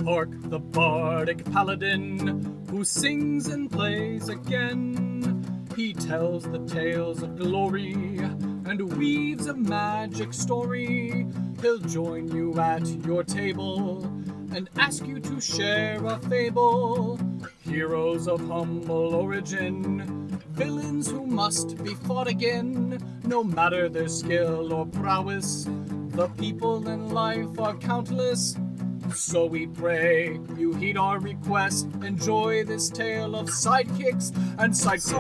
Hark the bardic paladin, who sings and plays again. He tells the tales of glory, and weaves a magic story. He'll join you at your table, and ask you to share a fable. Heroes of humble origin, villains who must be fought again. No matter their skill or prowess, the people in life are countless. So we pray you heed our request. Enjoy this tale of sidekicks and side quests.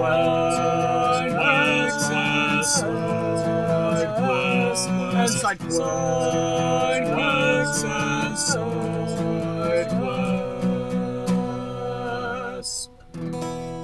And side quests.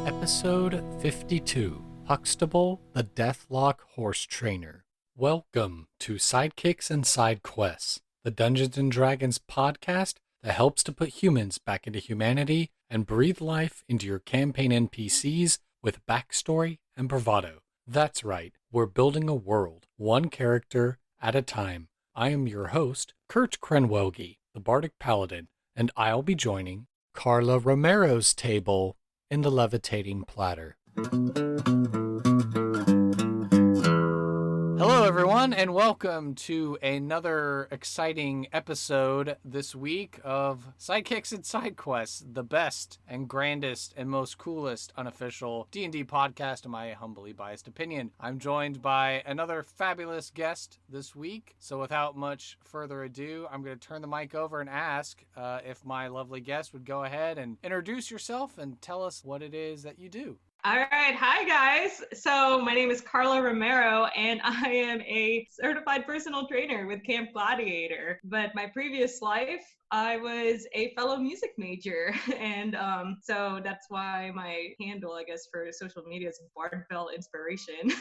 Episode 52, Huxtable the Deathlock Horse Trainer. Welcome to Sidekicks and Side Quests, the Dungeons & Dragons podcast that helps to put humans back into humanity and breathe life into your campaign NPCs with backstory and bravado. That's right, we're building a world, one character at a time. I am your host, Kurt Krenwelge, the Bardic Paladin, and I'll be joining Karla Romero's table in the Levitating Platter. Hello, everyone, and welcome to another exciting episode this week of Sidekicks and Side Quests, the best and grandest and most coolest unofficial D&D podcast, in my humbly biased opinion. I'm joined by another fabulous guest this week, so without much further ado, I'm going to turn the mic over and ask if my lovely guest would go ahead and introduce yourself and tell us what it is that you do. All right. Hi, guys. So my name is Karla Romero, and I am a certified personal trainer with Camp Gladiator. But my previous life, I was a fellow music major. And so that's why my handle, I guess, for social media is Bardfell Inspiration.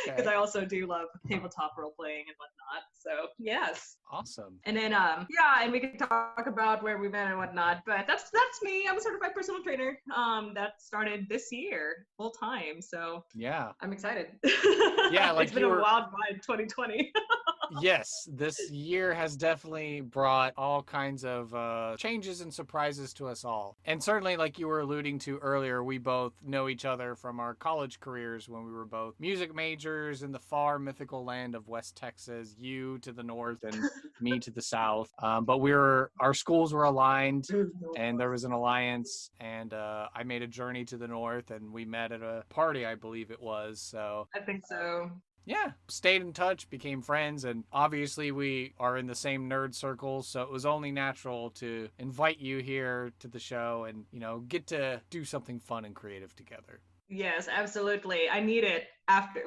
Because I also do love tabletop role-playing and whatnot. So, yes. Awesome. And then, and we can talk about where we met and whatnot. But that's me. I'm a certified personal trainer. That started this year, full time. So yeah, I'm excited. Yeah, like it's been a wild ride, 2020. Yes, this year has definitely brought all kinds of changes and surprises to us all. And certainly, like you were alluding to earlier, we both know each other from our college careers when we were both music majors in the far mythical land of West Texas, you to the north and me to the south. But our schools were aligned and there was an alliance, and I made a journey to the north and we met at a party, I believe it was. So I think so. Yeah, stayed in touch, became friends, and obviously we are in the same nerd circles, so it was only natural to invite you here to the show and, get to do something fun and creative together. Yes, absolutely. I need it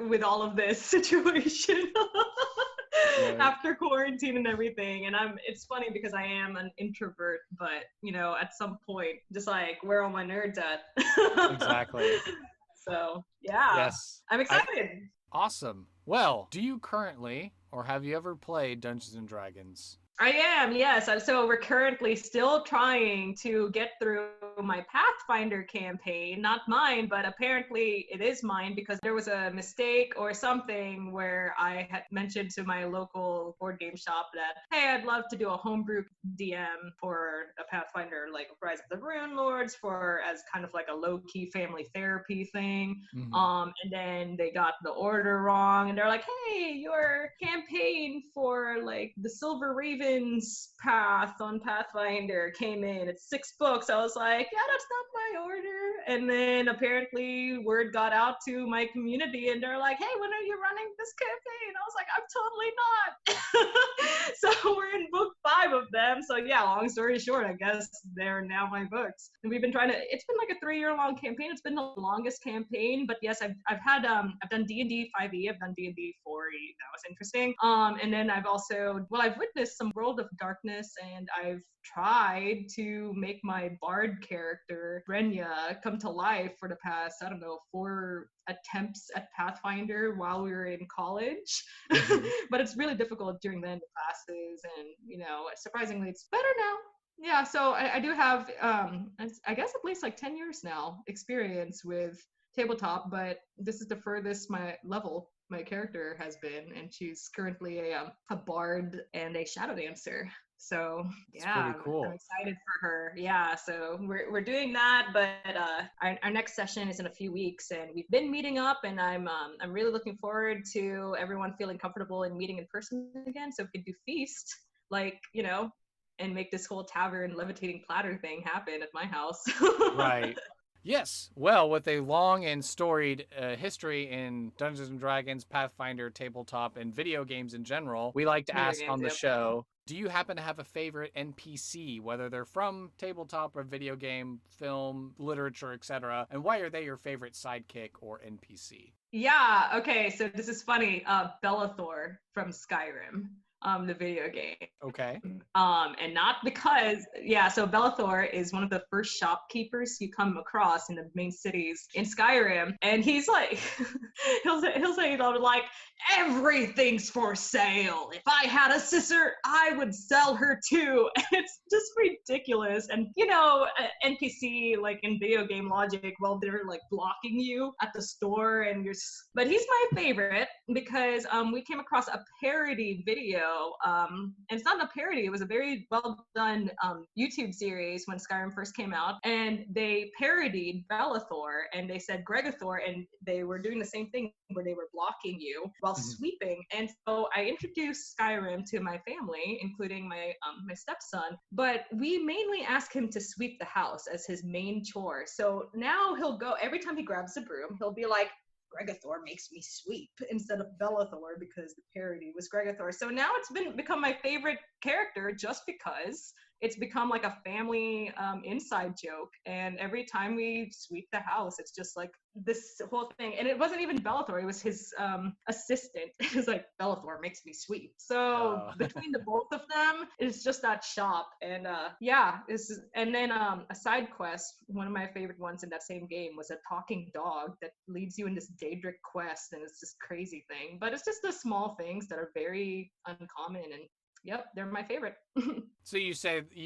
with all of this situation. Right. After quarantine and everything. And it's funny because I am an introvert, but, at some point, just like, where are my nerds at? Exactly. So, yeah. Yes. I'm excited. Awesome. Well, do you currently, or have you ever played Dungeons & Dragons? I am, yes. So we're currently still trying to get through my Pathfinder campaign. Not mine, but apparently it is mine because there was a mistake or something where I had mentioned to my local board game shop that, hey, I'd love to do a homebrew DM for a Pathfinder, like Rise of the Runelords, as kind of like a low-key family therapy thing. Mm-hmm. And then they got the order wrong, and they're like, hey, your campaign for like the Silver Raven path on Pathfinder came in. It's 6 books. I was like, yeah, that's not my order. And then apparently word got out to my community and they're like, hey, when are you running this campaign? I was like, I'm totally not. So we're in book 5 of them. So yeah, long story short, I guess they're now my books. And we've been it's been like a 3-year-long campaign. It's been the longest campaign, but yes, I've done D&D 5e, I've done D&D 4e. That was interesting. And then I've witnessed some World of Darkness, and I've tried to make my bard character, Brenya, come to life for the past, 4 attempts at Pathfinder while we were in college. Mm-hmm. But it's really difficult during the end of classes, and, surprisingly, it's better now. Yeah, so I do have, I guess at least like 10 years now experience with tabletop, but this is the furthest my level my character has been, and she's currently a bard and a shadow dancer. So It's yeah, pretty I'm cool. excited for her. Yeah, so we're doing that, but our next session is in a few weeks, and we've been meeting up, and I'm really looking forward to everyone feeling comfortable and meeting in person again, so we can do feast, like, and make this whole tavern levitating platter thing happen at my house. Right. Yes. Well, with a long and storied history in Dungeons and Dragons, Pathfinder, tabletop, and video games in general, we like to Video ask games, on the yep. show, do you happen to have a favorite NPC, whether they're from tabletop or video game, film, literature, etc., and why are they your favorite sidekick or NPC? Yeah, okay, so this is funny. Belethor from Skyrim, the video game. Okay. And not because, yeah, so Belethor is one of the first shopkeepers you come across in the main cities in Skyrim, and he's like, he'll say, like, everything's for sale. If I had a sister, I would sell her too. And it's just ridiculous. And NPC, like in video game logic, well, they're like blocking you at the store, and but he's my favorite because we came across a parody video. And it's not a parody, it was a very well done YouTube series when Skyrim first came out, and they parodied Belethor, and they said Gregathor, and they were doing the same thing where they were blocking you while sweeping. And so I introduced Skyrim to my family, including my stepson, but we mainly ask him to sweep the house as his main chore. So now he'll go, every time he grabs a broom, he'll be like, Gregathor makes me sweep, instead of Belethor, because the parody was Gregathor. So now it's become my favorite character just because it's become like a family inside joke. And every time we sweep the house, it's just like this whole thing. And it wasn't even Belethor, it was his assistant. It was like, Belethor makes me sweep. So between the both of them, it's just that shop. And and then a side quest, one of my favorite ones in that same game was a talking dog that leads you in this Daedric quest, and it's this crazy thing. But it's just the small things that are very uncommon, and yep, they're my favorite. So you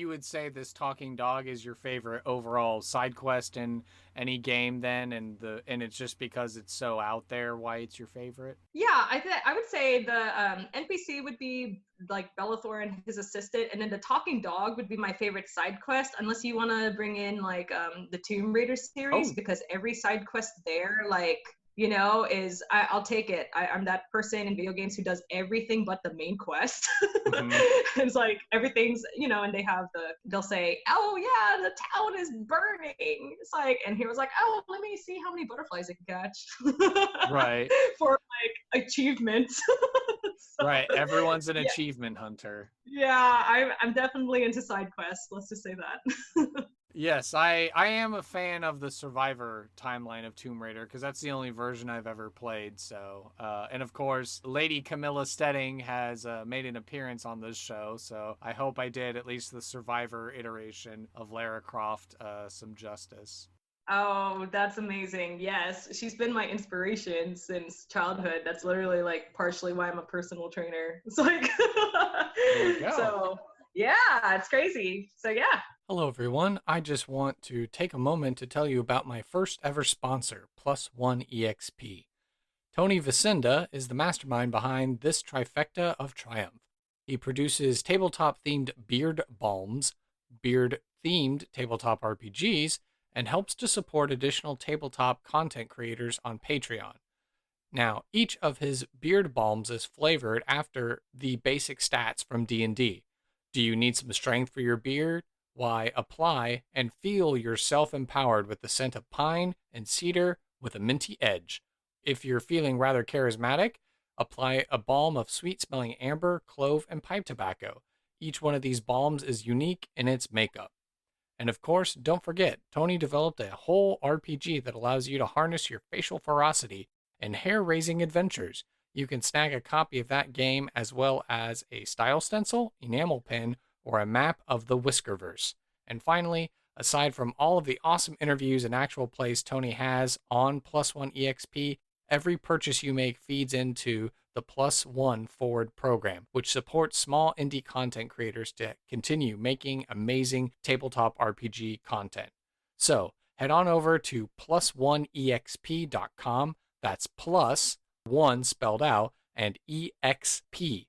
would say this talking dog is your favorite overall side quest in any game then, and it's just because it's so out there why it's your favorite? Yeah, I would say the NPC would be like Belethor and his assistant, and then the talking dog would be my favorite side quest, unless you want to bring in like the Tomb Raider series, because every side quest there, like, I'll take it. I'm that person in video games who does everything but the main quest. It's like everything's, and they'll say, oh yeah, the town is burning. It's like, and he was like, oh, let me see how many butterflies I can catch. Right. For like achievements. So, right. Everyone's an achievement hunter. Yeah, I'm definitely into side quests. Let's just say that. Yes, I am a fan of the Survivor timeline of Tomb Raider because that's the only version I've ever played. So, and of course, Lady Camilla Steading has made an appearance on this show. So I hope I did at least the Survivor iteration of Lara Croft some justice. Oh, that's amazing. Yes, she's been my inspiration since childhood. That's literally like partially why I'm a personal trainer. It's like, there we go. So yeah, it's crazy. So yeah. Hello, everyone. I just want to take a moment to tell you about my first ever sponsor, Plus One EXP. Tony Vicinda is the mastermind behind this trifecta of triumph. He produces tabletop-themed beard balms, beard-themed tabletop RPGs, and helps to support additional tabletop content creators on Patreon. Now, each of his beard balms is flavored after the basic stats from D&D. Do you need some strength for your beard? Why, apply and feel yourself empowered with the scent of pine and cedar with a minty edge. If you're feeling rather charismatic, apply a balm of sweet-smelling amber, clove, and pipe tobacco. Each one of these balms is unique in its makeup. And of course, don't forget, Tony developed a whole RPG that allows you to harness your facial ferocity and hair-raising adventures. You can snag a copy of that game as well as a style stencil, enamel pin, or a map of the Whiskerverse. And finally, aside from all of the awesome interviews and actual plays Tony has on Plus One EXP, every purchase you make feeds into the Plus One Forward program, which supports small indie content creators to continue making amazing tabletop RPG content. So head on over to plusoneexp.com. That's plus one spelled out, and exp.com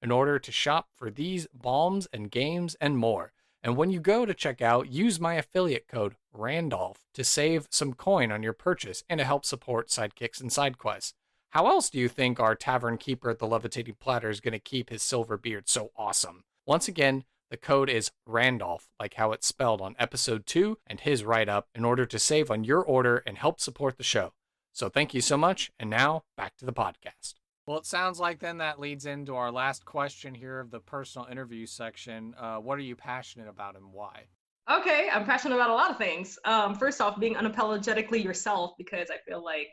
in order to shop for these balms and games and more. And when you go to check out, use my affiliate code Randolph to save some coin on your purchase and to help support Sidekicks and Side Quests. How else do you think our tavern keeper at the Levitating Platter is going to keep his silver beard so awesome? Once again, the code is Randolph, like how it's spelled on episode 2 and his write-up, in order to save on your order and help support the show. So thank you so much, and now back to the podcast. Well, it sounds like then that leads into our last question here of the personal interview section. What are you passionate about and why? Okay, I'm passionate about a lot of things. First off, being unapologetically yourself, because I feel like,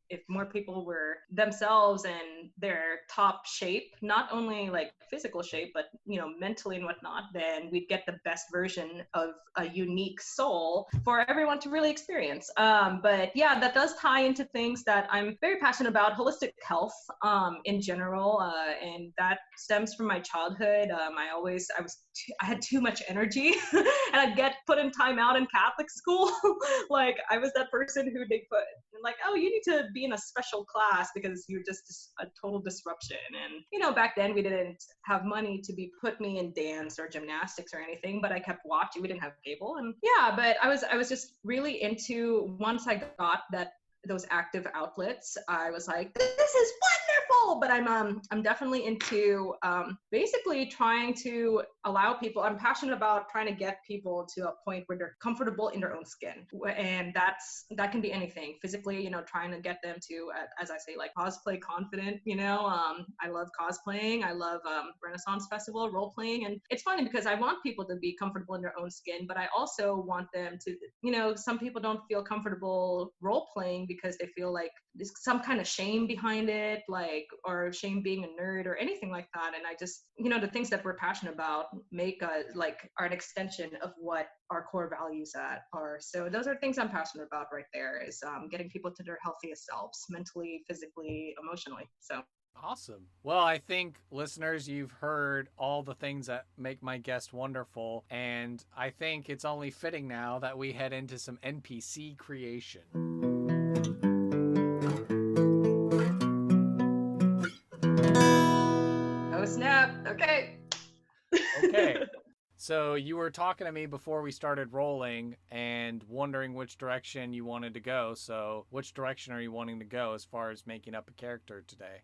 if more people were themselves and their top shape, not only like physical shape, but, mentally and whatnot, then we'd get the best version of a unique soul for everyone to really experience. But yeah, that does tie into things that I'm very passionate about, holistic health in general, and that stems from my childhood. I had too much energy and I'd get put in timeout in Catholic school. Like I was that person who they put like, oh, you need to be in a special class because you're just a total disruption. And, back then we didn't have money to put me in dance or gymnastics or anything, but I kept watching. We didn't have cable. And yeah, but I was just really into, once I got those active outlets, I was like, this is wonderful. But I'm definitely into basically trying to allow people. I'm passionate about trying to get people to a point where they're comfortable in their own skin, and that can be anything. Physically, trying to get them to, as I say, like cosplay confident. I love cosplaying. I love Renaissance Festival role playing, and it's funny because I want people to be comfortable in their own skin, but I also want them to, some people don't feel comfortable role playing because they feel like there's some kind of shame behind it, like, or shame being a nerd or anything like that. And I just, the things that we're passionate about are an extension of what our core values are. So those are things I'm passionate about right there, is getting people to their healthiest selves, mentally, physically, emotionally. So awesome. Well, I think, listeners, you've heard all the things that make my guest wonderful, and I think it's only fitting now that we head into some NPC creation. Oh, snap. Okay. Okay. So you were talking to me before we started rolling and wondering which direction you wanted to go. So which direction are you wanting to go as far as making up a character today?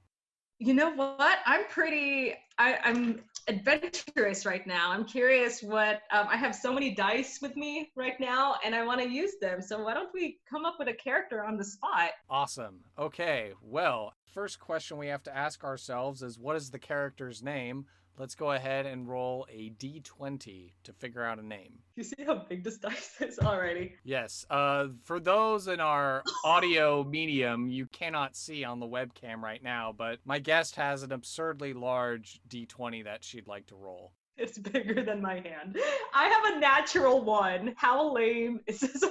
You know what? I'm adventurous right now. I'm curious what, I have so many dice with me right now and I want to use them. So why don't we come up with a character on the spot? Awesome. Okay. Well, first question we have to ask ourselves is, what is the character's name? Let's go ahead and roll a d20 to figure out a name. You see how big this dice is already? Yes. For those in our audio medium, you cannot see on the webcam right now, but my guest has an absurdly large d20 that she'd like to roll. It's bigger than my hand. I have a natural one. How lame is this?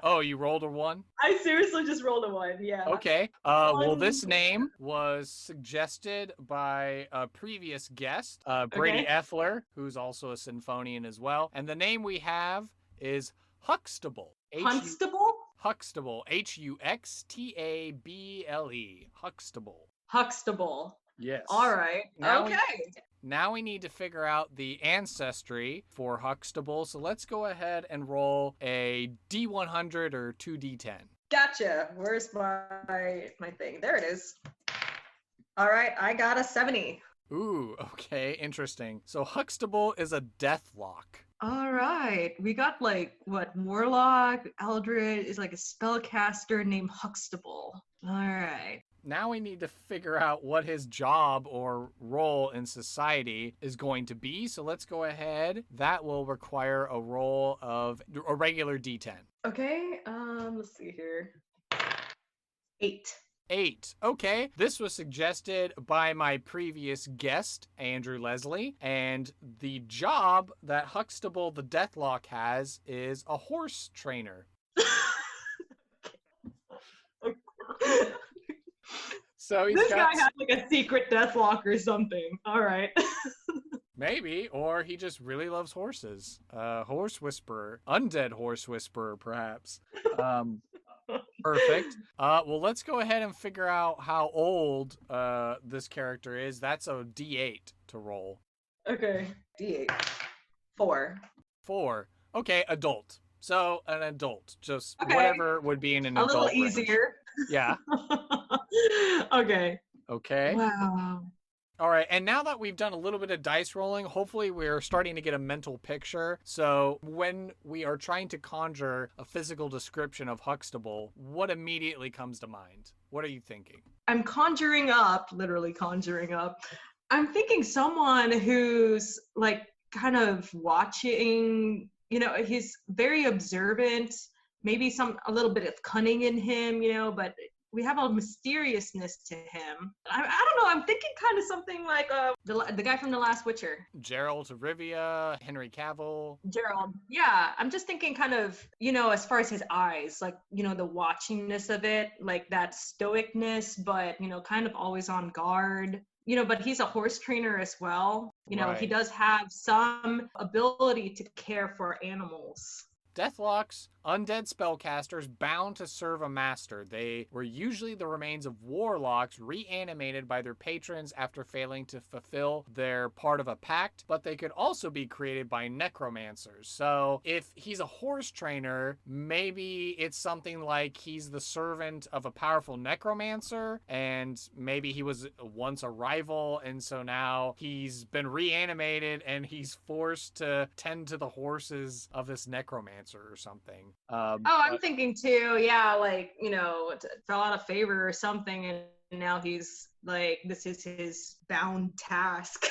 Oh, you rolled a 1? I seriously just rolled a 1, yeah. Okay. Well, this name was suggested by a previous guest, Brady Effler, who's also a symphonian as well. And the name we have is Huxtable. Huxtable? Huxtable. Huxtable. Huxtable. Huxtable. Yes. All right. Now we need to figure out the ancestry for Huxtable, so let's go ahead and roll a D100 or 2D10. Gotcha. Where's my thing? There it is. All right, I got a 70. Ooh, okay, interesting. So Huxtable is a Deathlock. All right, we got warlock, eldritch is like a spellcaster named Huxtable. All right. Now we need to figure out what his job or role in society is going to be. So let's go ahead. That will require a roll of a regular D10. Okay, let's see here. 8. 8. Okay. This was suggested by my previous guest, Andrew Leslie. And the job that Huxtable the Deathlock has is a horse trainer. So this guy has a secret deathlock or something. All right. Maybe, or he just really loves horses. Horse whisperer, undead horse whisperer, perhaps. Perfect. Well, let's go ahead and figure out how old this character is. That's a D8 to roll. Okay. D8. 4. 4. Okay, adult. So an adult, just Okay. whatever would be in an A adult little range. easier. Yeah. Okay. Okay. Wow. All right, and now that we've done a little bit of dice rolling, hopefully we're starting to get a mental picture. So when we are trying to conjure a physical description of Huxtable, what immediately comes to mind? What are you thinking? I'm conjuring up, literally conjuring up. I'm thinking someone who's like kind of watching, he's very observant, maybe a little bit of cunning in him, but we have a mysteriousness to him. I don't know, I'm thinking kind of something like the guy from The Last Witcher. Geralt of Rivia, Henry Cavill. Gerald. Yeah, I'm just thinking kind of, as far as his eyes, like, the watchingness of it, like that stoicness, but, kind of always on guard. But he's a horse trainer as well. Right. He does have some ability to care for animals. Deathlocks, undead spellcasters bound to serve a master. They were usually the remains of warlocks reanimated by their patrons after failing to fulfill their part of a pact, but they could also be created by necromancers. So if he's a horse trainer, maybe it's something like he's the servant of a powerful necromancer, and maybe he was once a rival, and so now he's been reanimated and he's forced to tend to the horses of this necromancer or something. I'm thinking too, yeah, like, fell out of favor or something, and now he's like, this is his bound task.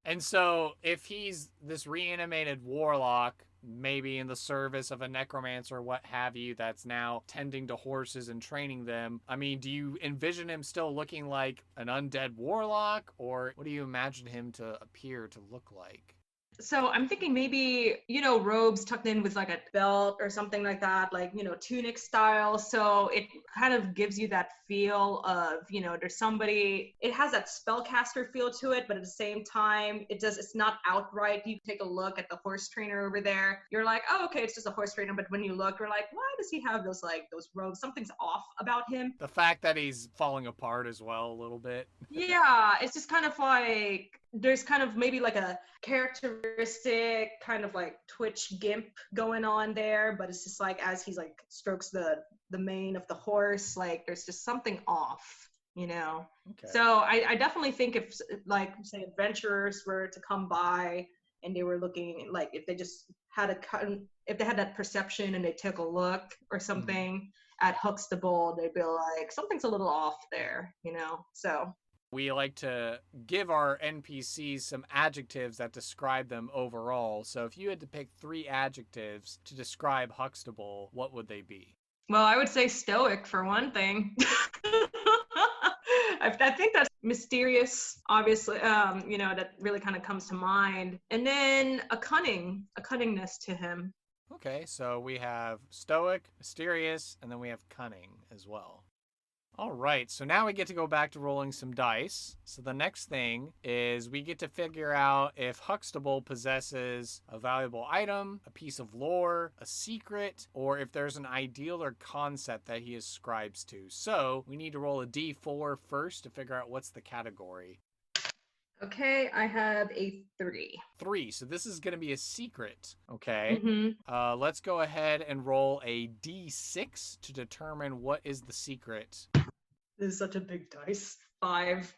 And so if he's this reanimated warlock, maybe in the service of a necromancer or what have you, that's now tending to horses and training them, I mean, do you envision him still looking like an undead warlock, or what do you imagine him to appear to look like? So I'm thinking maybe, robes tucked in with like a belt or something like that, like, tunic style. So it kind of gives you that feel of, there's somebody, it has that spellcaster feel to it, but at the same time, it's not outright. You take a look at the horse trainer over there. You're like, oh, okay, it's just a horse trainer. But when you look, you're like, why does he have those robes? Something's off about him. The fact that he's falling apart as well a little bit. Yeah, it's just kind of like, there's kind of maybe like a characteristic kind of like twitch gimp going on there, but it's just like as he's like strokes the mane of the horse, like there's just something off, Okay. So I definitely think if like say adventurers were to come by and they were looking, like if they just had if they had that perception and they took a look or something at Huxtable, they'd be like, something's a little off there, so. We like to give our NPCs some adjectives that describe them overall. So if you had to pick 3 adjectives to describe Huxtable, what would they be? Well, I would say stoic for one thing. I think that's mysterious, obviously, that really kind of comes to mind. And then a cunningness to him. Okay, so we have stoic, mysterious, and then we have cunning as well. All right, so now we get to go back to rolling some dice. So the next thing is we get to figure out if Huxtable possesses a valuable item, a piece of lore, a secret, or if there's an ideal or concept that he ascribes to. So we need to roll a d4 first to figure out what's the category. Okay, I have a 3. 3, so this is going to be a secret, okay? Mm-hmm. Let's go ahead and roll a d6 to determine what is the secret. This is such a big dice. 5.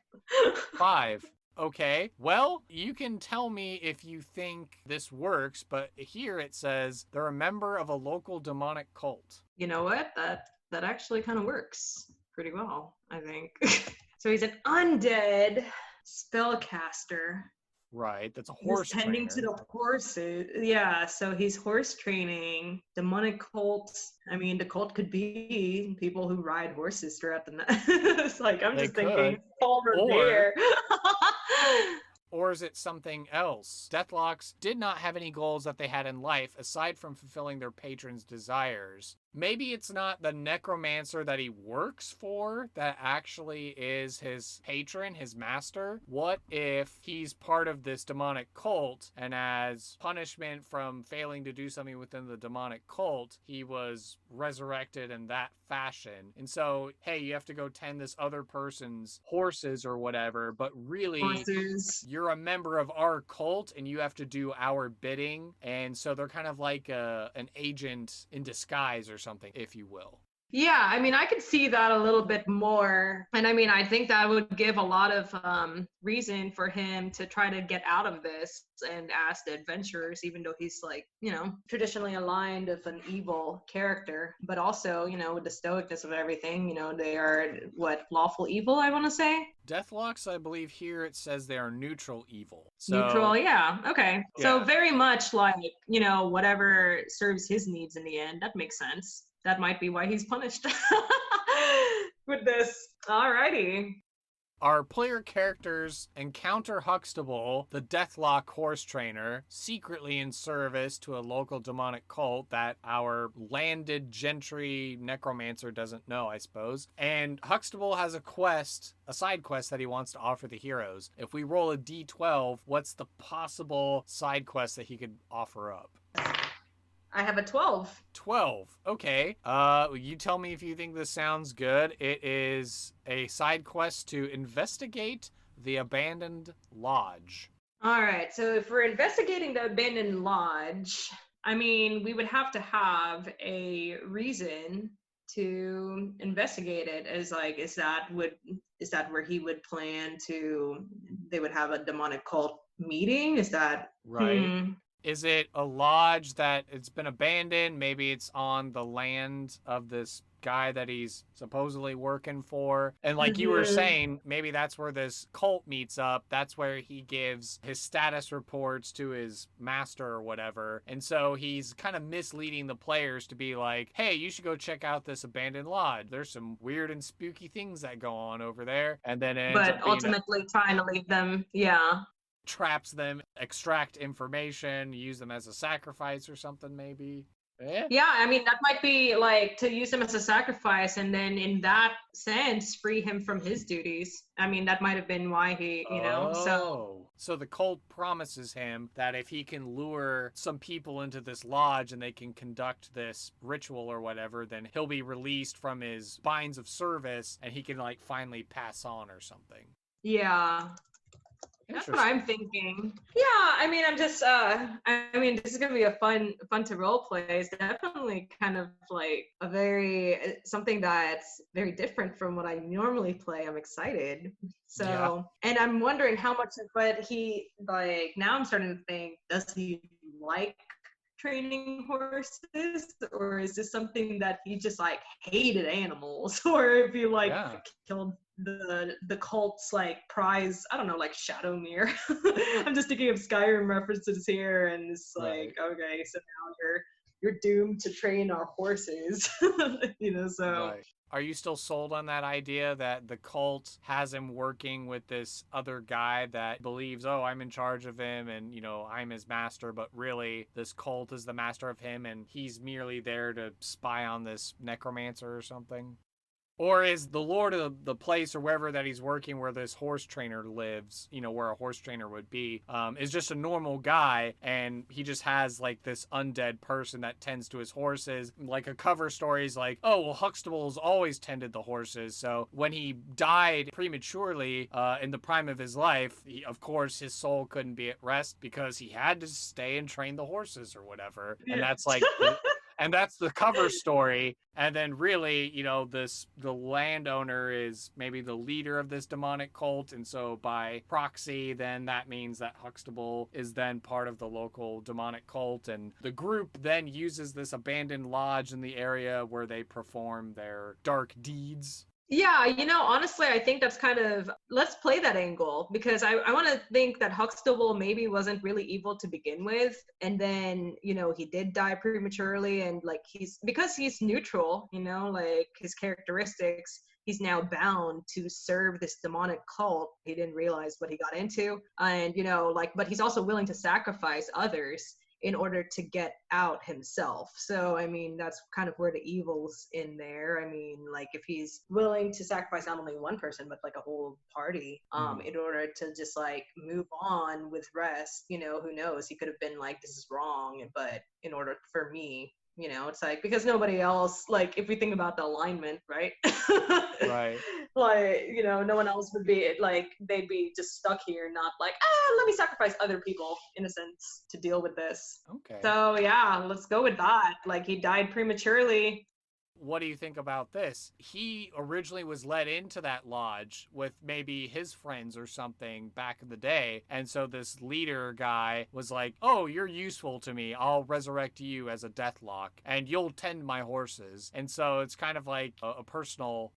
5. Okay, well, you can tell me if you think this works, but here it says they're a member of a local demonic cult. You know what? That actually kind of works pretty well, I think. So he's an undead spellcaster. Right, that's a horse trainer. Tending to the horses. Yeah, so he's horse training. Demonic cults. I mean, the cult could be people who ride horses throughout the night. It's like, I'm just thinking, over there. Or is it something else? Deathlocks did not have any goals that they had in life aside from fulfilling their patrons' desires. maybe it's not the necromancer that he works for that actually is his patron, his master. What if he's part of this demonic cult, and as punishment from failing to do something within the demonic cult, he was resurrected in that fashion. And so, hey, you have to go tend this other person's horses or whatever, but really you're a member of our cult and you have to do our bidding. And so they're kind of like an agent in disguise or something, if you will. Yeah, I mean, I could see that a little bit more. And I mean, I think that would give a lot of reason for him to try to get out of this and ask the adventurers, even though he's like, you know, traditionally aligned with an evil character, but also, you know, with the stoicness of everything, you know, they are lawful evil, I want to say. Deathlocks, I believe here it says they are neutral evil. So, neutral, yeah. Okay. Yeah. So very much like, you know, whatever serves his needs in the end. That makes sense. That might be why he's punished with this. Alrighty. Our player characters encounter Huxtable, the Deathlock horse trainer, secretly in service to a local demonic cult that our landed gentry necromancer doesn't know, I suppose. And Huxtable has a side quest that he wants to offer the heroes. If we roll a d12, what's the possible side quest that he could offer up? I have a 12. 12. Okay. You tell me if you think this sounds good. It is a side quest to investigate the abandoned lodge. All right. So if we're investigating the abandoned lodge, I mean, we would have to have a reason to investigate it. As like, is that where he would plan to? They would have a demonic cult meeting. Is that right? Is it a lodge that it's been abandoned? Maybe it's on the land of this guy that he's supposedly working for. And like you were saying, maybe that's where this cult meets up. That's where he gives his status reports to his master or whatever. And so he's kind of misleading the players to be like, hey, you should go check out this abandoned lodge. There's some weird and spooky things that go on over there. And then but ultimately trying to leave them, traps them, extract information, use them as a sacrifice or something maybe. Yeah, I mean, that might be like to use him as a sacrifice and then in that sense free him from his duties. I mean, that might have been why he, you know, So the cult promises him that if he can lure some people into this lodge and they can conduct this ritual or whatever, then he'll be released from his binds of service and he can like finally pass on or something. Yeah. That's what I'm thinking. Yeah, I mean, I'm just, this is going to be a fun to role play. It's definitely kind of like something that's very different from what I normally play. I'm excited. So, And I'm wondering how much of what he, like, now I'm starting to think, does he like training horses, or is this something that he just like hated animals, or if he like killed the cult's like prize, I don't know, like Shadowmere. I'm just thinking of Skyrim references here, and it's like, okay, so now you're doomed to train our horses. You know, so Are you still sold on that idea that the cult has him working with this other guy that believes, oh, I'm in charge of him and, you know, I'm his master, but really this cult is the master of him and he's merely there to spy on this necromancer or something? Or is the lord of the place or wherever that he's working, where this horse trainer lives, you know, where a horse trainer would be, is just a normal guy, and he just has like this undead person that tends to his horses. Like a cover story is like, oh, well, Huxtable's always tended the horses. So when he died prematurely in the prime of his life, of course, his soul couldn't be at rest because he had to stay and train the horses or whatever. And that's like... And that's the cover story. And then really, you know, the landowner is maybe the leader of this demonic cult. And so by proxy, then that means that Huxtable is then part of the local demonic cult. And the group then uses this abandoned lodge in the area where they perform their dark deeds. Yeah, you know, honestly, I think that's kind of, let's play that angle, because I want to think that Huxtable maybe wasn't really evil to begin with. And then, you know, he did die prematurely, and like because he's neutral, you know, like his characteristics, he's now bound to serve this demonic cult. He didn't realize what he got into. And, you know, like, but he's also willing to sacrifice others in order to get out himself. So, I mean, that's kind of where the evil's in there. I mean, like, if he's willing to sacrifice not only one person, but like a whole party, in order to just like move on with rest, you know, who knows? He could have been like, this is wrong, but in order for me, you know, it's like, because nobody else, like, if we think about the alignment, right? Right. Like, you know, no one else would be, like, they'd be just stuck here, not like, let me sacrifice other people, in a sense, to deal with this. Okay. So, yeah, let's go with that. Like, he died prematurely. What do you think about this? He originally was let into that lodge with maybe his friends or something back in the day. And so this leader guy was like, oh, you're useful to me. I'll resurrect you as a Deathlock and you'll tend my horses. And so it's kind of like a personal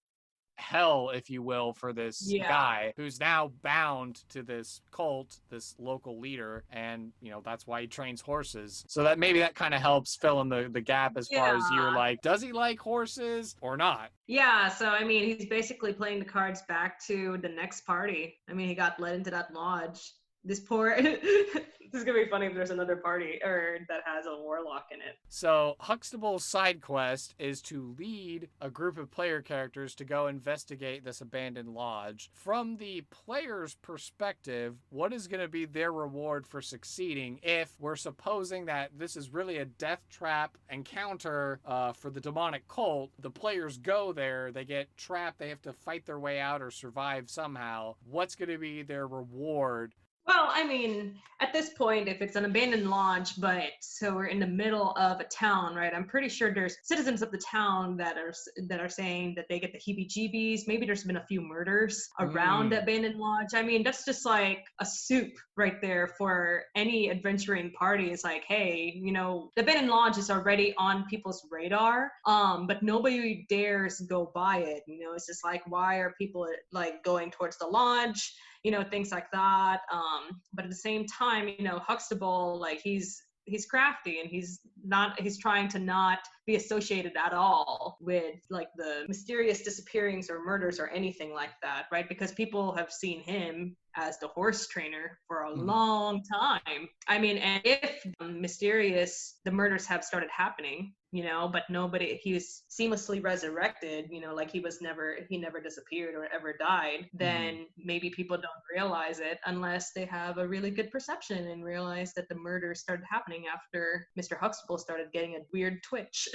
hell, if you will, for this guy who's now bound to this cult, this local leader, and you know that's why he trains horses. So that maybe that kind of helps fill in the gap as far as you're like, does he like horses or not? Yeah, so I mean, he's basically playing the cards back to the next party. I mean, he got led into that lodge. This poor this is gonna be funny if there's another party or that has a warlock in it. So Huxtable's side quest is to lead a group of player characters to go investigate this abandoned lodge. From the player's perspective, what is going to be their reward for succeeding if we're supposing that this is really a death trap encounter for the demonic cult? The players go there, they get trapped, they have to fight their way out or survive somehow. What's going to be their reward? Well, I mean, at this point, if it's an abandoned lodge, but so we're in the middle of a town, right? I'm pretty sure there's citizens of the town that are saying that they get the heebie-jeebies. Maybe there's been a few murders around the abandoned lodge. I mean, that's just like a soup right there for any adventuring party. It's like, hey, you know, the abandoned lodge is already on people's radar, but nobody dares go by it. You know, it's just like, why are people like going towards the lodge? You know, things like that. But at the same time, you know, Huxtable, like he's crafty and he's trying to not be associated at all with like the mysterious disappearings or murders or anything like that, right? Because people have seen him as the horse trainer for a long time. I mean, and if the murders have started happening, you know, but he was seamlessly resurrected, you know, like he never disappeared or ever died, then maybe people don't realize it unless they have a really good perception and realize that the murders started happening after Mr. Huxtable started getting a weird twitch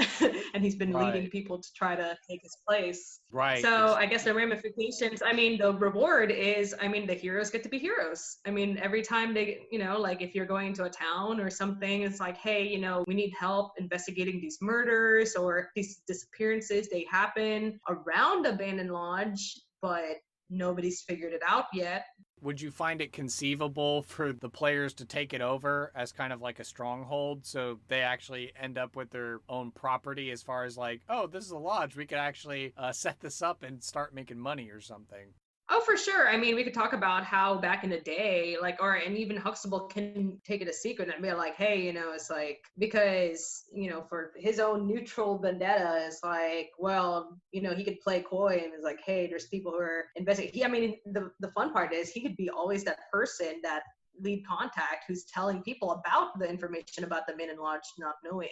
and he's been leading people to try to take his place. Right. So I guess the ramifications, I mean, the reward is, I mean, the heroes get to be heroes. I mean, every time they, you know, like if you're going to a town or something, it's like, hey, you know, we need help investigating these murders or these disappearances. They happen around abandoned lodge, but nobody's figured it out yet. Would you find it conceivable for the players to take it over as kind of like a stronghold so they actually end up with their own property as far as like, oh, this is a lodge, we could actually set this up and start making money or something? Oh, for sure. I mean, we could talk about how back in the day, like, and even Huxtable can take it a secret and be like, hey, you know, it's like, because, you know, for his own neutral vendetta, it's like, well, you know, he could play coy and it's like, hey, there's people who are investigating. I mean, the fun part is he could be always that person, that lead contact who's telling people about the information about the Min Lodge, not knowing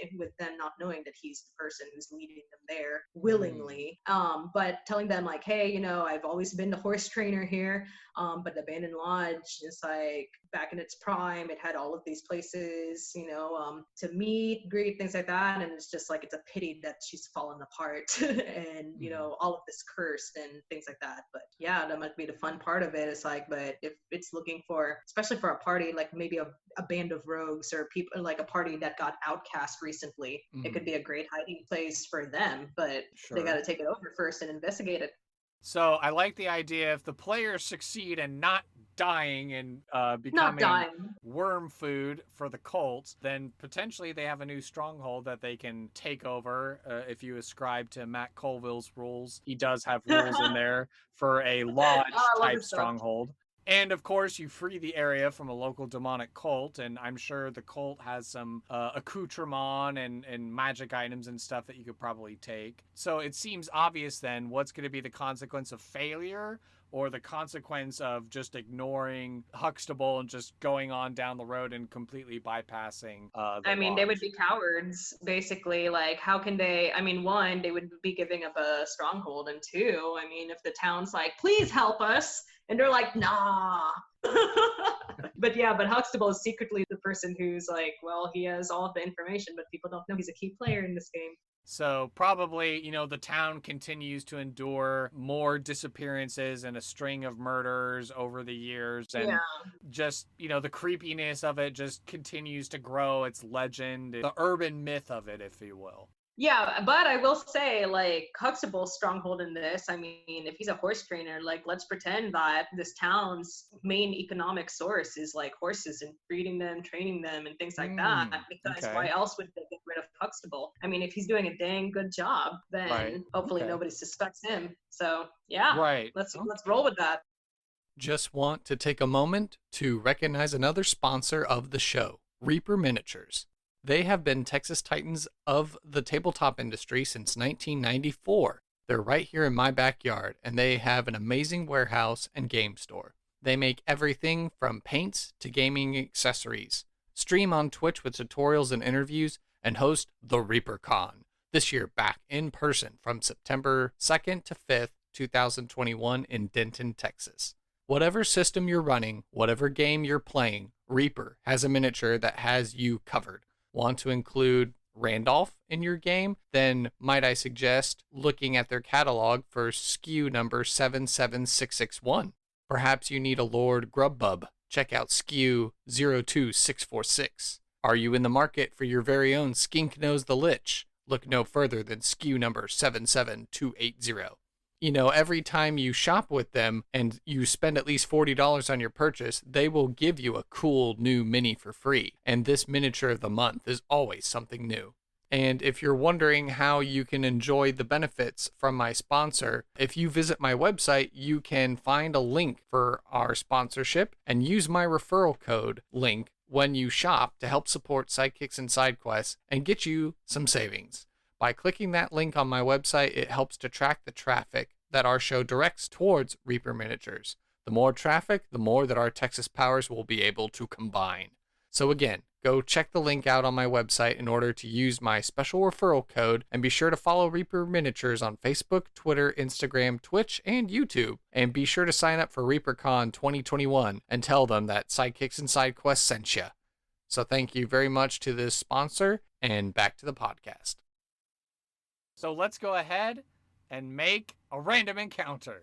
that he's the person who's leading them there willingly, but telling them like, hey, you know, I've always been the horse trainer here, but the Abandoned Lodge is like back in its prime, it had all of these places, you know, to meet, greet, things like that, and it's just like, it's a pity that she's fallen apart and you know, all of this cursed and things like that. But yeah, that might be the fun part of it. It's like, but if it's looking for, especially for a party like maybe a band of rogues or people like a party that got outcast recently, it could be a great hiding place for them, but they got to take it over first and investigate it. So I like the idea if the players succeed in not dying and becoming worm food for the cult, then potentially they have a new stronghold that they can take over. If you ascribe to Matt Colville's rules, he does have rules in there for a lodge type stronghold. And of course, you free the area from a local demonic cult, and I'm sure the cult has some accoutrement and magic items and stuff that you could probably take. So it seems obvious then what's going to be the consequence of failure. or the consequence of just ignoring Huxtable and just going on down the road and completely bypassing the I mean, they would laws. be cowards, basically. Like, how can they? I mean, one, they would be giving up a stronghold, and two, I mean, if the town's like, please help us, and they're like, nah. But yeah, but Huxtable is secretly the person who's like, well, he has all of the information, but people don't know he's a key player in this game. So probably, the town continues to endure more disappearances and a string of murders over the years. And Yeah. just, the creepiness of it just continues to grow. Its legend, the urban myth of it, if you will. Yeah, but I will say, like, Huxtable's stronghold in this, I mean, if he's a horse trainer, like, let's pretend that this town's main economic source is, like, horses and breeding them, training them, and things like that, because okay. why else would they get rid of Huxtable? I mean, if he's doing a dang good job, then Right. hopefully Okay. nobody suspects him. So, yeah, Right. let's roll with that. Just want to take a moment to recognize another sponsor of the show, Reaper Miniatures. They have been Texas Titans of the tabletop industry since 1994. They're right here in my backyard, and they have an amazing warehouse and game store. They make everything from paints to gaming accessories. Stream on Twitch with tutorials and interviews, and host the ReaperCon, this year back in person from September 2nd to 5th, 2021 in Denton, Texas. Whatever system you're running, whatever game you're playing, Reaper has a miniature that has you covered. Want to include Randolph in your game? Then might I suggest looking at their catalog for SKU number 77661. Perhaps you need a Lord Grubbub. Check out SKU 02646. Are you in the market for your very own Skink Nose the Lich? Look no further than SKU number 77280. Every time you shop with them and you spend at least $40 on your purchase, they will give you a cool new mini for free. And this miniature of the month is always something new. And if you're wondering how you can enjoy the benefits from my sponsor, if you visit my website, you can find a link for our sponsorship and use my referral code link when you shop to help support Sidekicks and SideQuests and get you some savings. By clicking that link on my website, it helps to track the traffic that our show directs towards Reaper Miniatures. The more traffic, the more that our Texas powers will be able to combine. So again, go check the link out on my website in order to use my special referral code, and be sure to follow Reaper Miniatures on Facebook, Twitter, Instagram, Twitch, and YouTube. And be sure to sign up for ReaperCon 2021 and tell them that Sidekicks and SideQuests sent you. So thank you very much to this sponsor, and back to the podcast. So let's go ahead and make a random encounter.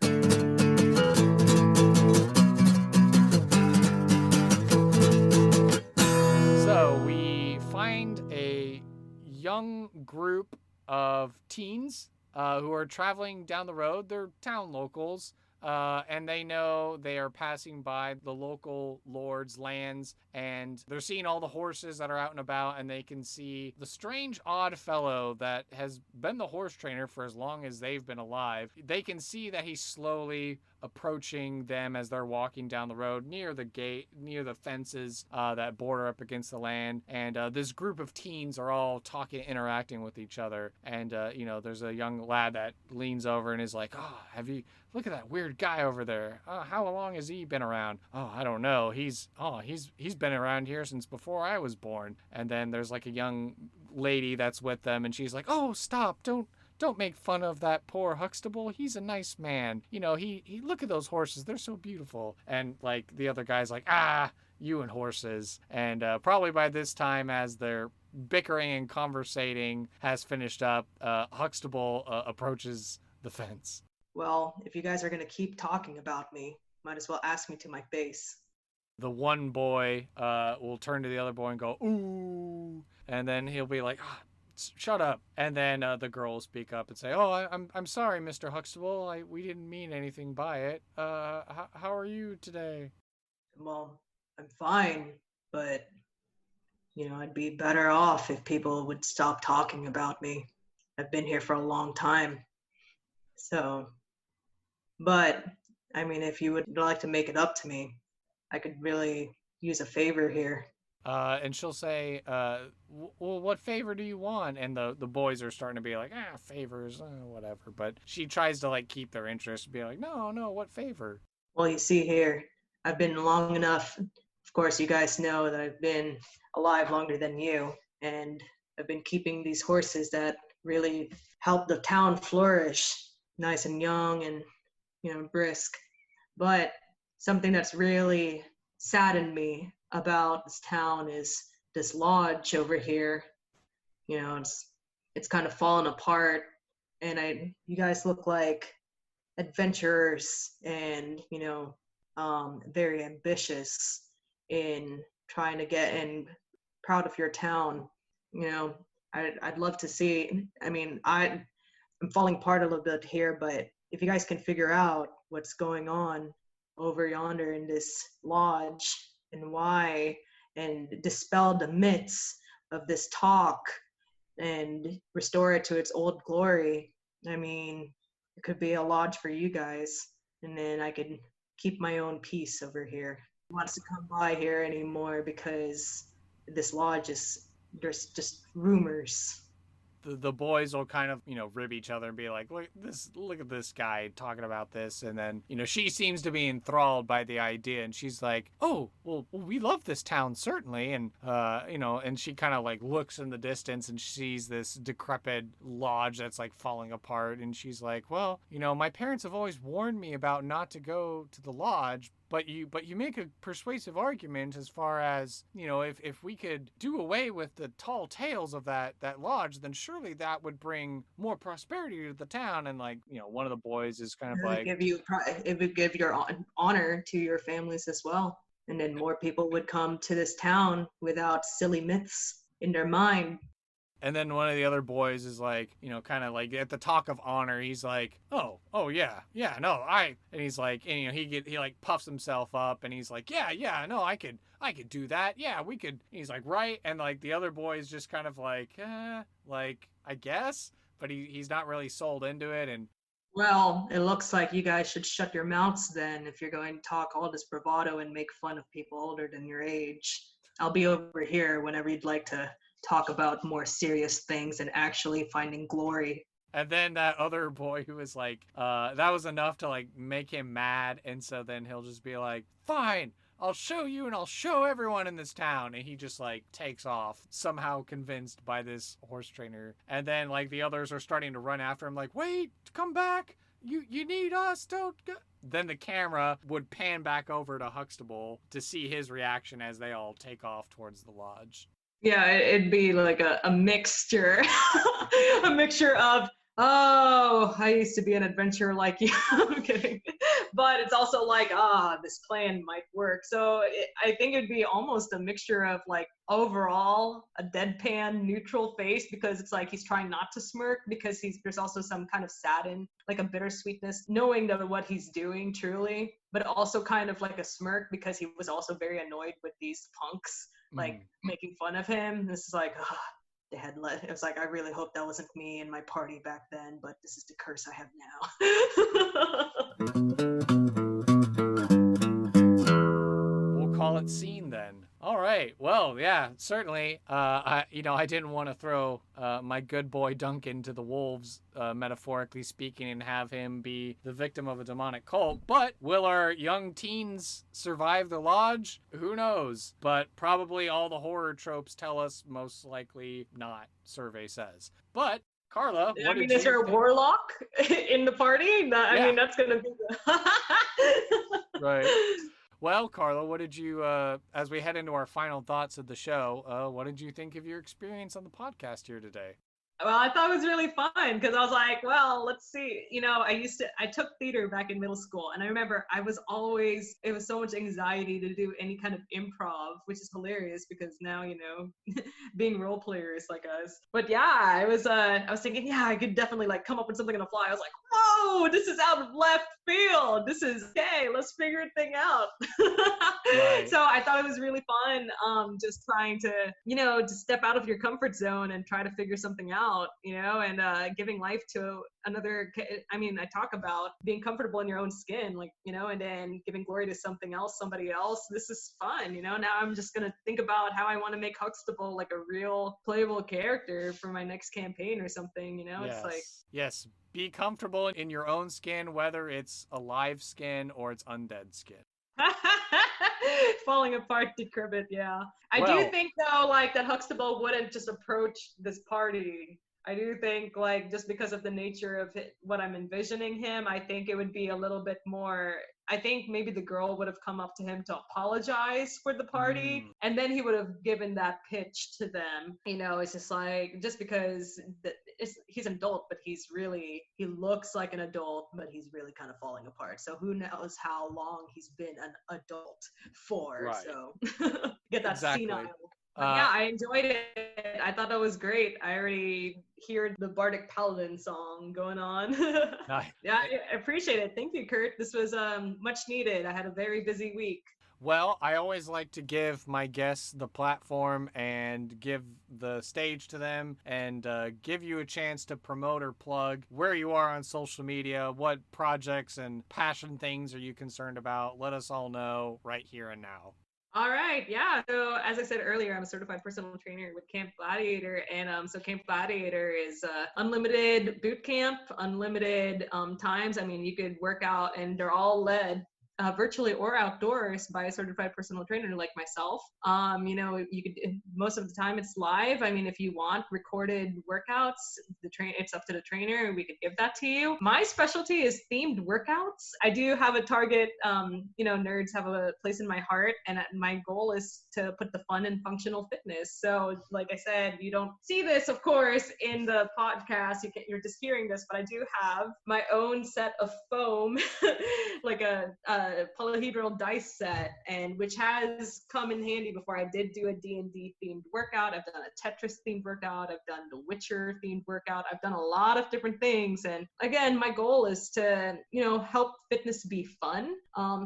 So we find a young group of teens who are traveling down the road. They're town locals. And they know they are passing by the local lord's lands, and they're seeing all the horses that are out and about, and they can see the strange, odd fellow that has been the horse trainer for as long as they've been alive. They can see that he's slowly approaching them as they're walking down the road near the gate, near the fences that border up against the land. And this group of teens are all talking, interacting with each other. And, there's a young lad that leans over and is like, oh, look at that weird guy over there. How long has he been around? Oh, I don't know. He's been around here since before I was born. And then there's like a young lady that's with them, and she's like, oh, stop. Don't make fun of that poor Huxtable. He's a nice man. He look at those horses. They're so beautiful. And like the other guy's like, you and horses. And probably by this time, as they're bickering and conversating has finished up, Huxtable approaches the fence. Well, if you guys are going to keep talking about me, might as well ask me to my face. The one boy will turn to the other boy and go, ooh. And then he'll be like, shut up. And then the girl will speak up and say, oh, I'm sorry, Mr. Huxtable. We didn't mean anything by it. How are you today? Well, I'm fine, but, I'd be better off if people would stop talking about me. I've been here for a long time. So, but, if you would like to make it up to me, I could really use a favor here. And she'll say, well, what favor do you want? And the boys are starting to be like, favors, whatever. But she tries to like keep their interest, be like, no, what favor? Well, you see here, I've been long enough. Of course, you guys know that I've been alive longer than you, and I've been keeping these horses that really help the town flourish, nice and young and, brisk. But something that's really saddened me about this town is this lodge over here. It's kind of fallen apart, and you guys look like adventurers and very ambitious in trying to get and proud of your town. I'd love to see. I mean, I'm falling apart a little bit here, but if you guys can figure out what's going on over yonder in this lodge and why, and dispel the myths of this talk and restore it to its old glory, I mean, it could be a lodge for you guys, and then I could keep my own peace over here. Who wants to come by here anymore, because this lodge there's just rumors. The boys will kind of, rib each other and be like, look at this guy talking about this. And then, she seems to be enthralled by the idea, and she's like, oh, well, we love this town, certainly. And, and she kind of like looks in the distance and sees this decrepit lodge that's like falling apart. And she's like, well, my parents have always warned me about not to go to the lodge. But you make a persuasive argument as far as, if we could do away with the tall tales of that lodge, then surely that would bring more prosperity to the town. And like, one of the boys is kind of like, it would give your honor to your families as well. And then more people would come to this town without silly myths in their mind. And then one of the other boys is like, kind of like at the talk of honor, he's like, oh yeah, no, and he's like, and he like puffs himself up, and he's like, yeah, no, I could do that, yeah, we could. And he's like, right, and like the other boy is just kind of like, I guess, but he's not really sold into it. And well, it looks like you guys should shut your mouths then, if you're going to talk all this bravado and make fun of people older than your age. I'll be over here whenever you'd like to talk about more serious things and actually finding glory. And then that other boy who was like, that was enough to like make him mad. And so then he'll just be like, fine, I'll show you and I'll show everyone in this town. And he just like takes off, somehow convinced by this horse trainer. And then like the others are starting to run after him like, wait, come back. You need us, don't go. Then the camera would pan back over to Huxtable to see his reaction as they all take off towards the lodge. Yeah, it'd be like a mixture, a mixture of, oh, I used to be an adventurer like you. I'm kidding. But it's also like, this plan might work. So I think it'd be almost a mixture of like overall a deadpan neutral face, because it's like he's trying not to smirk, because there's also some kind of sadden, like a bittersweetness, knowing that what he's doing truly, but also kind of like a smirk because he was also very annoyed with these punks. Like making fun of him. This is like, it was like, I really hope that wasn't me and my party back then, but this is the curse I have now. We'll call it scene then. All right. Well, yeah, certainly. I didn't want to throw my good boy Duncan to the wolves, metaphorically speaking, and have him be the victim of a demonic cult. But will our young teens survive the lodge? Who knows? But probably all the horror tropes tell us most likely not, survey says. But Karla, is there a warlock in the party? I mean, that's going to be right. Well, Karla, what did you, as we head into our final thoughts of the show, what did you think of your experience on the podcast here today? Well, I thought it was really fun because I was like, well, let's see. I took theater back in middle school, and I remember it was so much anxiety to do any kind of improv, which is hilarious because now, being role players like us. But yeah, I was thinking, yeah, I could definitely like come up with something on the fly. I was like, whoa, this is out of left field. This is, okay, let's figure a thing out. Right. So I thought it was really fun, just trying to, to step out of your comfort zone and try to figure something out, and giving life to another. I mean, I talk about being comfortable in your own skin, like, and then giving glory to something else, somebody else. This is fun, Now I'm just gonna think about how I want to make Huxtable like a real playable character for my next campaign or something. It's like, yes. Be comfortable in your own skin, whether it's a live skin or it's undead skin. falling apart, decrepit. Yeah, I do think though, like, that Huxtable wouldn't just approach this party. I do think, like, just because of the nature of what I'm envisioning him, I think it would be a little bit more. I think maybe the girl would have come up to him to apologize for the party, and then he would have given that pitch to them. It's just like, just because he's an adult, but he looks like an adult, but he's really kind of falling apart. So who knows how long he's been an adult for? Right. So get that senile. Yeah, I enjoyed it. I thought that was great. I already hear the Bardic Paladin song going on. Yeah, I appreciate it. Thank you, Kurt. This was much needed. I had a very busy week. Well, I always like to give my guests the platform and give the stage to them and give you a chance to promote or plug where you are on social media, what projects and passion things are you concerned about. Let us all know right here and now. All right, yeah. So as I said earlier, I'm a certified personal trainer with Camp Gladiator, and so Camp Gladiator is unlimited boot camp, unlimited times. I mean, you could work out, and they're all led virtually or outdoors by a certified personal trainer like myself. You could, most of the time it's live. I mean, if you want recorded workouts, it's up to the trainer. We could give that to you. My specialty is themed workouts. I do have a target. Nerds have a place in my heart, and my goal is to put the fun in functional fitness. So, like I said, you don't see this, of course, in the podcast. You're just hearing this, but I do have my own set of foam, like a polyhedral dice set, and which has come in handy before. I did do a D&D themed workout. I've done a Tetris themed workout. I've done the Witcher themed workout. I've done a lot of different things. And again, my goal is to, help fitness be fun,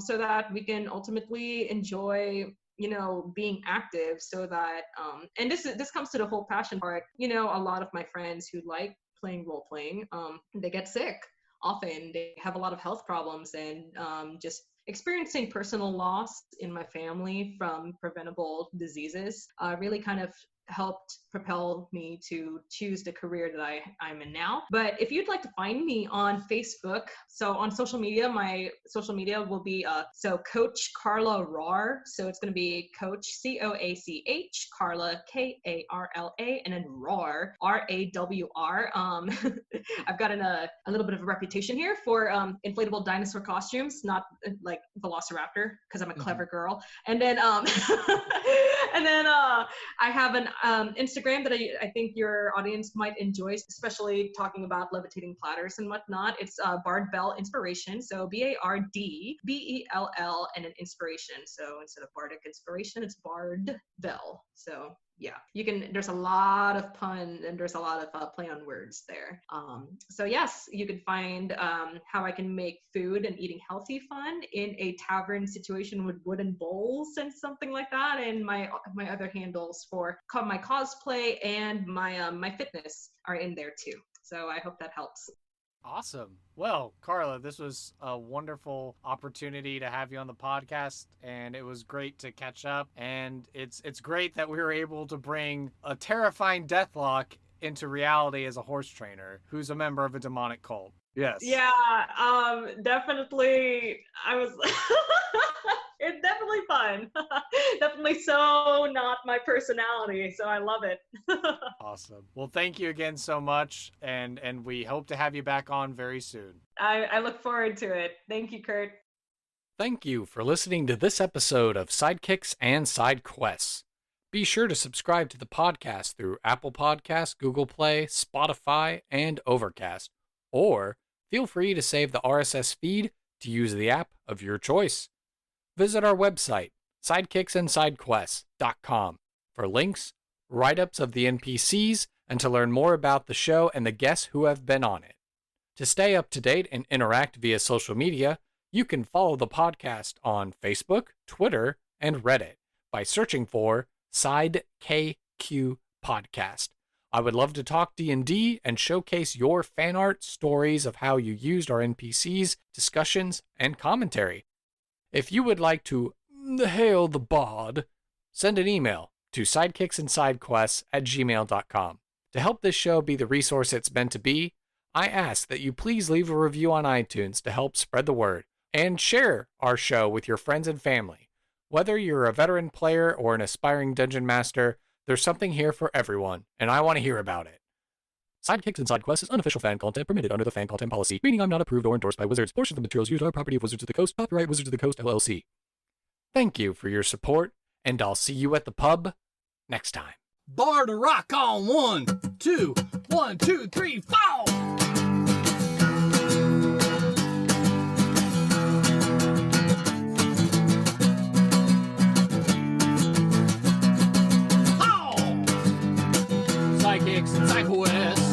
so that we can ultimately enjoy being active, so that and this comes to the whole passion part. A lot of my friends who like playing role playing, they get sick often. They have a lot of health problems, and just experiencing personal loss in my family from preventable diseases really kind of helped propel me to choose the career that I'm in now. But if you'd like to find me on Facebook, so on social media, my social media will be Coach Karla Rawr. So it's going to be Coach COACH, Karla KARLA, and then Rawr RAWR. I've gotten a little bit of a reputation here for inflatable dinosaur costumes, not like Velociraptor, because I'm a clever girl. And then I have an Instagram that I think your audience might enjoy, especially talking about levitating platters and whatnot. It's Bard Bell Inspiration, so BARDBELL and an inspiration. So instead of Bardic Inspiration, it's Bard Bell. So yeah, there's a lot of pun and there's a lot of play on words there. So yes, you can find how I can make food and eating healthy fun in a tavern situation with wooden bowls and something like that. And my other handles for my cosplay and my fitness are in there too. So I hope that helps. Awesome. Well, Karla, this was a wonderful opportunity to have you on the podcast, and it was great to catch up. And it's great that we were able to bring a terrifying Deathlock into reality as a horse trainer who's a member of a demonic cult. Yes. Yeah, definitely. It's definitely fun. Definitely so not my personality, so I love it. Awesome. Well, thank you again so much, and we hope to have you back on very soon. I look forward to it. Thank you, Kurt. Thank you for listening to this episode of Sidekicks and Side Quests. Be sure to subscribe to the podcast through Apple Podcasts, Google Play, Spotify, and Overcast, or feel free to save the RSS feed to use the app of your choice. Visit our website, sidekicksandsidequests.com, for links, write-ups of the NPCs, and to learn more about the show and the guests who have been on it. To stay up to date and interact via social media, you can follow the podcast on Facebook, Twitter, and Reddit by searching for SideKQ Podcast. I would love to talk D&D and showcase your fan art, stories of how you used our NPCs, discussions, and commentary. If you would like to hail the bard, send an email to sidekicksandsidequests@gmail.com. To help this show be the resource it's meant to be, I ask that you please leave a review on iTunes to help spread the word, and share our show with your friends and family. Whether you're a veteran player or an aspiring dungeon master, there's something here for everyone, and I want to hear about it. Sidekicks and Sidequests is unofficial fan content permitted under the fan content policy, meaning I'm not approved or endorsed by Wizards. Portions of the materials used are property of Wizards of the Coast, copyright Wizards of the Coast, LLC. Thank you for your support, and I'll see you at the pub next time. Bar to rock on 1, 2, 1, 2, 3, 4. Sidekicks and Sidequests.